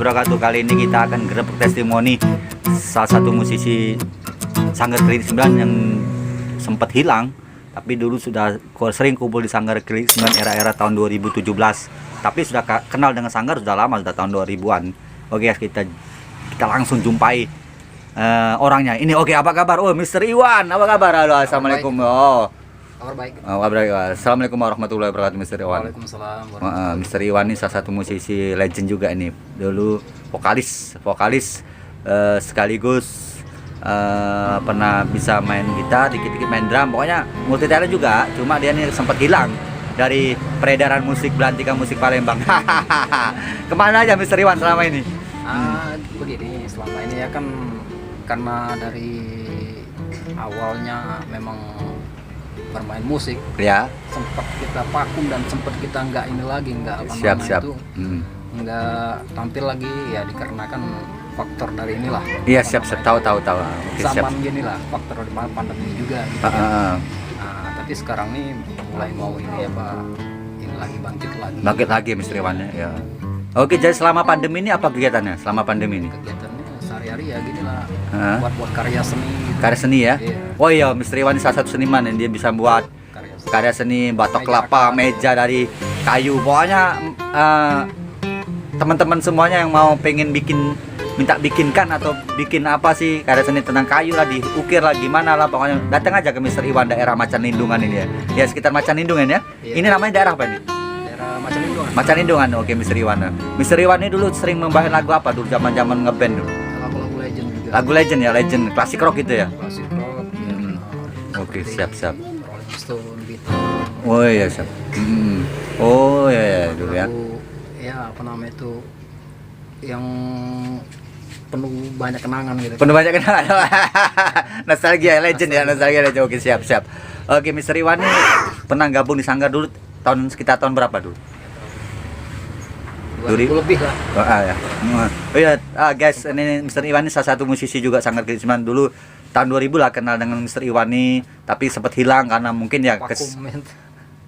wabarakatuh. Kali ini kita akan gerebek testimoni salah satu musisi Sanggar Klinik 9 yang sempat hilang, tapi dulu sudah sering kumpul di Sanggar Klinik 9 era-era tahun 2017. Tapi sudah kenal dengan Sanggar sudah lama, sudah tahun 2000-an. Oke, kita langsung jumpai orangnya. Ini oke, apa kabar? Oh, Mr. Iwan, apa kabar? Halo, assalamualaikum. Oh. Kabar baik. Assalamualaikum warahmatullahi wabarakatuh, Mr. Iwan. Waalaikumsalam. Mr. Iwan ini salah satu musisi legend juga ini. Dulu vokalis sekaligus pernah bisa main gitar, dikit-dikit main drum. Pokoknya multi talent juga. Cuma dia ini sempat hilang dari peredaran musik belantika musik Palembang. Kemana aja Mr. Iwan selama ini? Begini, selama ini ya kan karena dari awalnya memang bermain musik Ya. sempat kita vakum dan sempat kita nggak ini lagi nggak apa Siap. namanya itu nggak tampil lagi ya dikarenakan faktor dari inilah. Iya, Apa siap. namanya, Tahu. Oke, siap. zaman gini lah faktor dari pandemi juga gitu ya. Nah, tapi sekarang nih mulai mau ini ya Pak, ini lagi Bangkit lagi Mr. Iwan ya. Oke, jadi selama pandemi ini apa kegiatannya? Selama pandemi ini? Kegiatannya sehari-hari ya gini lah, Hah? buat karya seni gitu. Karya seni ya? Iya. Oh iya, Mr. Iwan ini salah satu seniman yang dia bisa buat karya seni, batok Meja kelapa, akar. meja dari kayu. Pokoknya teman-teman semuanya yang mau pengen minta bikinkan atau bikin apa sih karya seni tentang kayu lah, diukir lah, gimana lah, pokoknya datang aja ke Mr. Iwan daerah Macan Lindungan ini ya. Ya, sekitar Macan Lindungan ya. Iya. Ini namanya daerah apa nih? Daerah Macan Lindungan. Macan Lindungan. Oke, Mr. Iwan. Mr. Iwan ini dulu sering membawain lagu apa dulu zaman-zaman ngeband dulu? Lagu-lagu legend juga. Lagu legend ya, legend klasik rock gitu ya. Klasik rock. Oke, siap. Rolling Stone, Beatles. Oh iya, siap. Oh iya, dulu ya. Lagu, ya apa namanya itu yang penuh banyak kenangan gitu. Penuh banyak kenangan. Nostalgia legend ya, nostalgia legend. Oke, siap. Oke, Mr. Iwan ini pernah gabung di Sanggar dulu sekitar tahun berapa dulu? 2000 lebih lah. Ya. Oh iya, guys, ini Mr. Iwan ini salah satu musisi juga Sanggar Klinik 9 dulu tahun 2000 lah kenal dengan Mr. Iwan ini, tapi sempat hilang karena mungkin ya Vakum,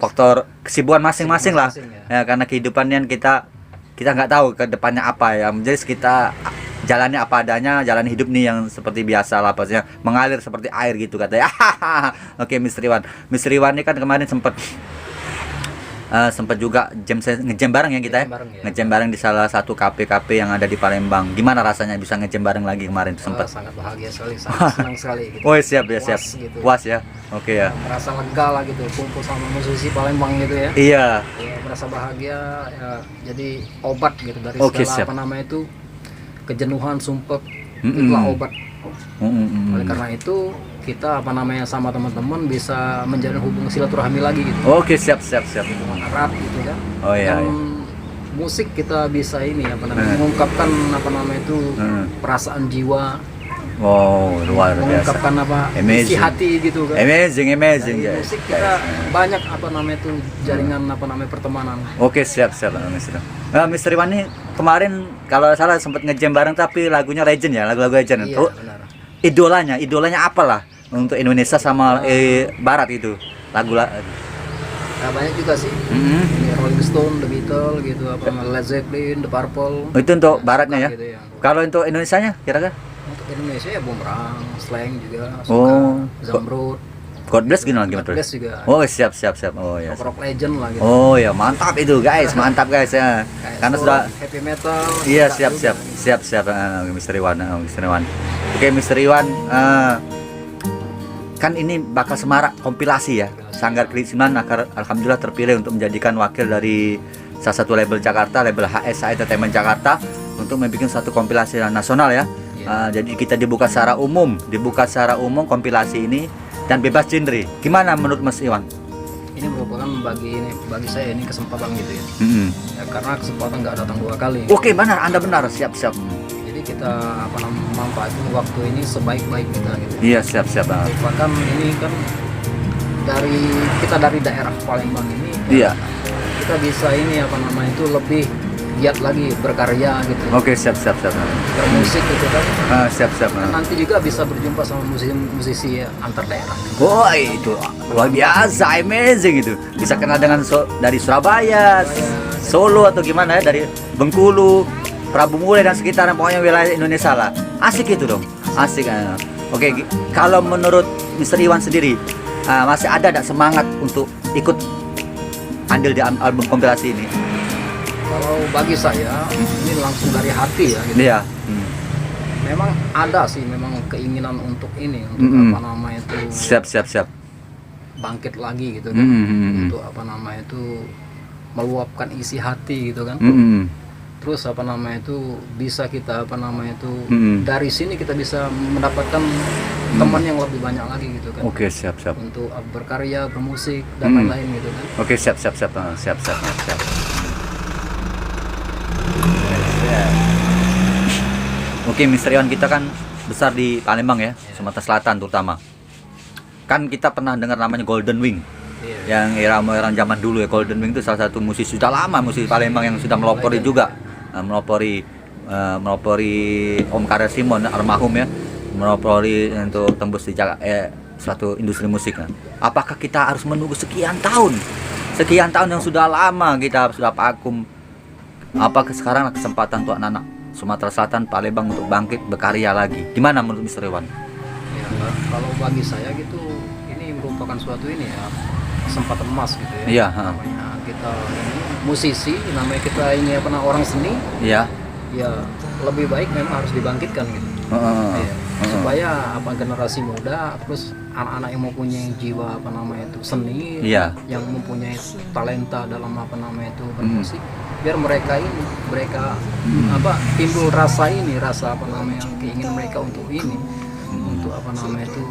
faktor kesibukan masing-masing lah. Masing-masing, Ya, karena kehidupannya kita nggak tahu ke depannya apa ya. Jadi kita jalannya apa adanya, jalan hidup nih yang seperti biasa lah, pastinya mengalir seperti air gitu katanya. Oke, Mr. Iwan. Mr. Iwan ini kan kemarin sempat juga ngejam bareng ya kita ya. Ngejam bareng di salah satu kafe-kafe yang ada di Palembang. Gimana rasanya bisa ngejam bareng lagi kemarin tuh sempat? Sangat bahagia sekali, sangat senang sekali gitu. Oh, siap. Gitu. Puas ya. Oke ya. Merasa lega lah gitu, kumpul sama musisi Palembang gitu ya. Iya. Ya, merasa bahagia ya, jadi obat gitu dari Oke, segala siap. apa namanya itu kejenuhan, sumpek, itulah obat. Oleh karena itu kita apa namanya sama teman-teman bisa menjalin hubungan silaturahmi lagi gitu. Oke, siap. Hubungan erat gitu kan. Oh iya. Dan musik kita bisa ini apa namanya mengungkapkan apa namanya itu perasaan jiwa, Wow, luar biasa. mengungkapkan apa isi Amazing. hati gitu kan. Amazing Dari guys. musik kita banyak apa namanya itu jaringan apa namanya pertemanan. Oke, siap Mr. Mr. Iwan ini kemarin kalau salah sempat ngejam bareng tapi lagunya legend ya, lagu-lagu legend. Iya, Oh, benar. idolanya apalah untuk Indonesia sama Barat itu lagu Nah, banyak juga sih. Ini Rolling Stone, The Beatles gitu apa Led Zeppelin, The Purple. itu untuk Baratnya ya. Gitu ya. Kalau untuk Indonesianya kira-kira Untuk Indonesia ya Bumerang, Slang juga, Oh. suka Zamrud, God Bless gimana God Bless juga. Oh, siap. Oh ya. Rock legend lah gitu. Oh ya, mantap itu guys, mantap guys ya. Kayak Karena soul, sudah heavy metal. iya, suka juga. siap Mr. Iwan. Oke, Mr. Iwan, kan ini bakal semarak kompilasi ya. Sanggar Klinik 9 alhamdulillah terpilih untuk menjadikan wakil dari salah satu label Jakarta, label HSA Entertainment Jakarta, untuk membuat satu kompilasi nasional ya. Jadi kita dibuka secara umum kompilasi ini dan bebas genre. Gimana menurut Mas Iwan? Ini merupakan bagi saya ini kesempatan gitu ya. Ya, karena kesempatan nggak datang dua kali. Oke, benar, siap. Jadi kita apa namanya memanfaatkan waktu ini sebaik-baik kita gitu. Iya, siap. Bahkan ini kan dari daerah Palembang ini Iya. kita bisa ini apa namanya itu lebih giat lagi berkarya gitu. Oke, siap. Bermusik gitu kan. Siap. Nanti juga bisa berjumpa sama musisi ya, antar daerah. Wah, itu luar biasa, amazing itu. Bisa kenal dengan dari Surabaya, Solo atau gimana ya, dari Bengkulu, Prabu Mulai dan sekitaran, pokoknya wilayah Indonesia lah. Asik itu dong, asik. Oke, kalau menurut Mr. Iwan sendiri, masih ada tidak semangat untuk ikut andil di album kompilasi ini? Kalau bagi saya ini langsung dari hati ya gitu. Iya. Memang ada sih memang keinginan untuk ini, untuk apa namanya itu Siap. bangkit lagi gitu kan. Untuk apa namanya itu meluapkan isi hati gitu kan. Terus apa namanya itu bisa kita apa namanya itu dari sini kita bisa mendapatkan teman yang lebih banyak lagi gitu kan. Oke, siap. Untuk berkarya, bermusik dan lain-lain gitu kan. Oke, siap. Oke, Mr. Iwan, kita kan besar di Palembang ya, Sumatera Selatan terutama. Kan kita pernah dengar namanya Golden Wing. Yang era zaman dulu ya. Golden Wing itu salah satu musisi sudah lama, musisi Palembang yang sudah melopori juga. Melopori Om Karel Simon almarhum ya. Melopori untuk tembus di suatu industri musik. Apakah kita harus menunggu sekian tahun yang sudah lama kita sudah vakum? Apakah sekarang kesempatan untuk anak-anak Sumatera Selatan, Palembang untuk bangkit berkarya lagi? Gimana menurut Mr. Iwan? Ya, kalau bagi saya gitu, ini merupakan suatu ini ya, kesempatan emas gitu ya. Iya. Namanya kita ini musisi, namanya kita ini apa orang seni. Iya. Ya lebih baik memang harus dibangkitkan gitu. Ya, supaya apa generasi muda, terus anak-anak yang mempunyai jiwa apa namanya itu seni, yang mempunyai talenta dalam apa namanya itu bermusik, biar mereka apa timbul rasa apa namanya keinginan mereka untuk ini, untuk apa namanya itu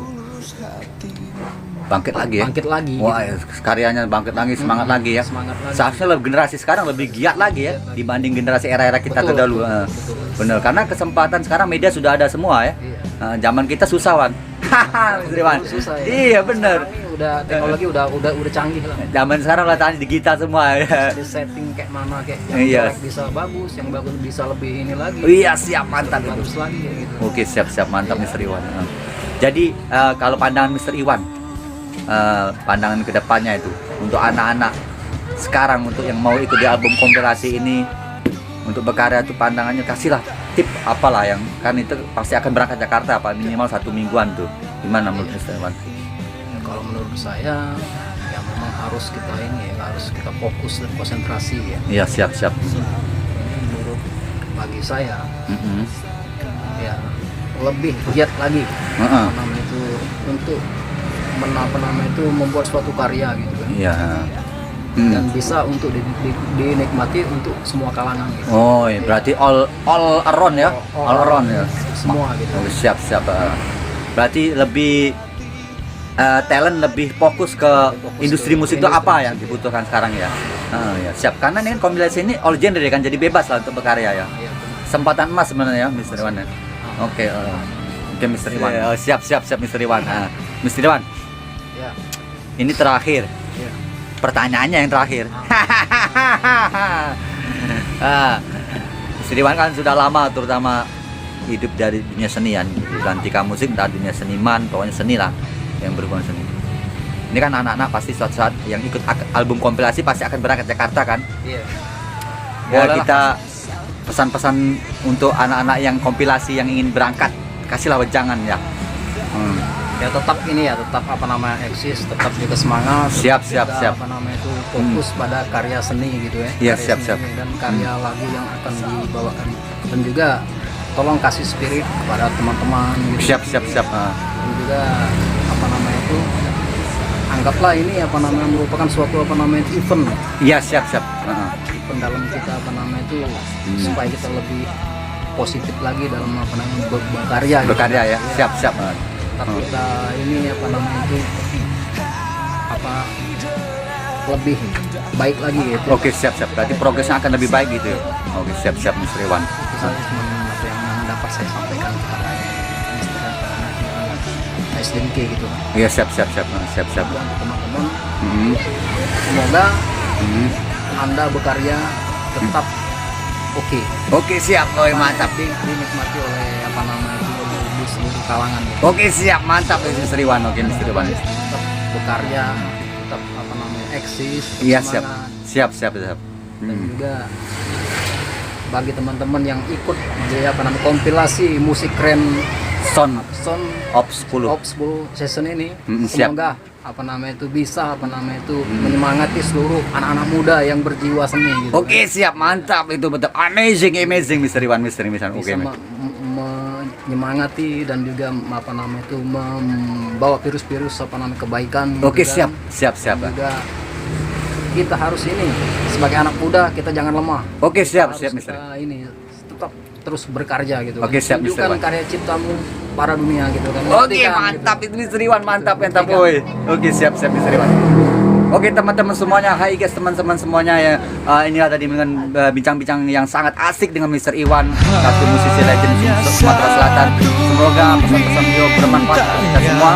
bangkit lagi. Wah, gitu. karyanya bangkit lagi, semangat lagi ya. Seharusnya generasi sekarang lebih giat lagi ya dibanding generasi era-era kita terdahulu. Bener, karena kesempatan sekarang media sudah ada semua ya. Zaman kita susah, Wan. Mr. Iwan. Susah ya. Iya, bener. Udah teknologi udah canggih lah. Zaman sekarang udah tanya digital semua ya. Di setting kayak mana, kayak yang jelek bisa bagus, yang bagus bisa lebih ini lagi. Iya, siap, mantap itu. Bagus lagi gitu. Oke, siap, mantap Mr. Iwan. Jadi kalau pandangan Mr. Iwan, pandangan kedepannya itu untuk anak-anak sekarang, untuk yang mau ikut di album kompilasi ini, untuk berkarya itu pandangannya, kasihlah tip apalah yang kan itu pasti akan berangkat Jakarta apa minimal 1 mingguan tuh. Gimana menurut Mr. Iwan? Kalau menurut saya ya memang harus kita ini ya, harus kita fokus dan konsentrasi ya. Iya, siap. Ini menurut bagi saya ya lebih giat lagi apa namanya itu untuk membuat suatu karya gitu kan. Iya. Dan bisa untuk dinikmati untuk semua kalangan gitu. Oh, iya. Berarti all around ya. All around ya. Semua gitu. Oh, siap. Berarti lebih talent lebih fokus ke industri musik itu apa yang dibutuhkan sekarang ya. Ya, siap. Karena ini kan kompilasi ini all genre kan, jadi bebas lah untuk berkarya ya. Kesempatan emas sebenarnya ya, Mr. Iwan. Oke, Mr. Iwan. Siap Mr. Iwan. Mr. Iwan. Ya. Ini terakhir. Ya. Pertanyaannya yang terakhir. Mr. Iwan kan sudah lama terutama hidup dari dunia senian, berantika musik dan dunia seniman, pokoknya seni lah yang berhubungan seni. Ini kan anak-anak pasti suatu saat yang ikut album kompilasi pasti akan berangkat Jakarta kan? Iya. Ya, kita pesan-pesan untuk anak-anak yang kompilasi yang ingin berangkat, kasihlah wejangan ya. Ya tetap ini ya, tetap apa namanya eksis, tetap juga semangat. Siap. Apa namanya itu fokus pada karya seni gitu ya. Iya, Karya siap. seni dan karya lagu yang akan dibawakan, dan juga tolong kasih spirit kepada teman-teman gitu. Siap. Dan juga apa namanya itu anggaplah ini apa namanya merupakan suatu apa namanya itu event. Iya, siap. Event dalam kita apa namanya itu supaya kita lebih positif lagi dalam apa namanya berkarya. Berkarya ya. Siap. Tapi kita ini apa namanya itu apa lebih baik lagi gitu. Oke, siap. Berarti progresnya akan lebih baik gitu. Oke, siap Mr. Iwan. Itu saya cuma apa yang dapat saya sampaikan kepada SDMK gitu. Iya, siap. Untuk teman-teman, semoga Anda berkarya tetap oke. Oke, siap. Oh, mantap. Dinikmati oleh apa namanya itu di seluruh kalangan. Gitu. Oke, siap. Mantap Mr. Iwan. Oke, Mr. Iwan. Tetap berkarya, tetap apa namanya eksis. Iya, semangat. siap. Dan juga bagi teman-teman yang ikut di kompilasi musik keren Son Son of 10 season ini. Siap. Semoga bisa menyemangati seluruh anak-anak muda yang berjiwa seni gitu. Oke, siap, mantap, itu betul, amazing Mr. Iwan. Bisa Oke, menyemangati dan juga membawa virus-virus kebaikan. Oke, gitu siap. Dan juga kita harus ini sebagai anak muda, kita jangan lemah. Oke, siap, Kita Mr. harus ini tetap terus berkarya gitu. Oke, siap, Mr. Tunjukkan Iwan. karya ciptamu para dunia gitu kan. Oke, Buktikan, mantap, gitu. itu Mr. Iwan, mantap, Buktikan. boy. Oke, siap, Mr. Iwan. Oke, teman-teman semuanya, hai guys, teman-teman semuanya ya. Inilah tadi dengan bincang-bincang yang sangat asik dengan Mr. Iwan, satu musisi legend Sumatera Selatan. Semoga pesan-pesan beliau bermanfaat untuk kita semua,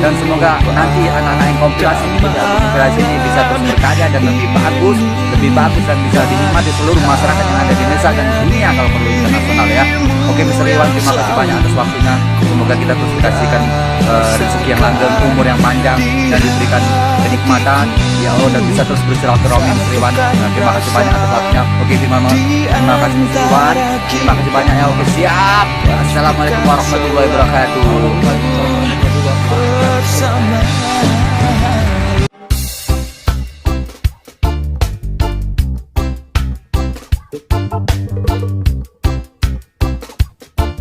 dan semoga nanti anak-anak yang kompilasi ini bisa terus berkarya dan lebih bagus dan bisa dinikmati seluruh masyarakat yang ada di Indonesia dan dunia kalau perlu internasional ya. Oke, Mr. Iwan, terima kasih banyak atas waktunya. Semoga kita terus dikasihkan rezeki yang langgeng, umur yang panjang, dan diberikan kenikmatan ya Allah, dan bisa terus bersilaturahmi Mr. Iwan. Terima kasih banyak atas waktunya. Oke, terima kasih Mr. Iwan. Terima kasih banyak ya. Oke, siap. Assalamualaikum warahmatullahi wabarakatuh.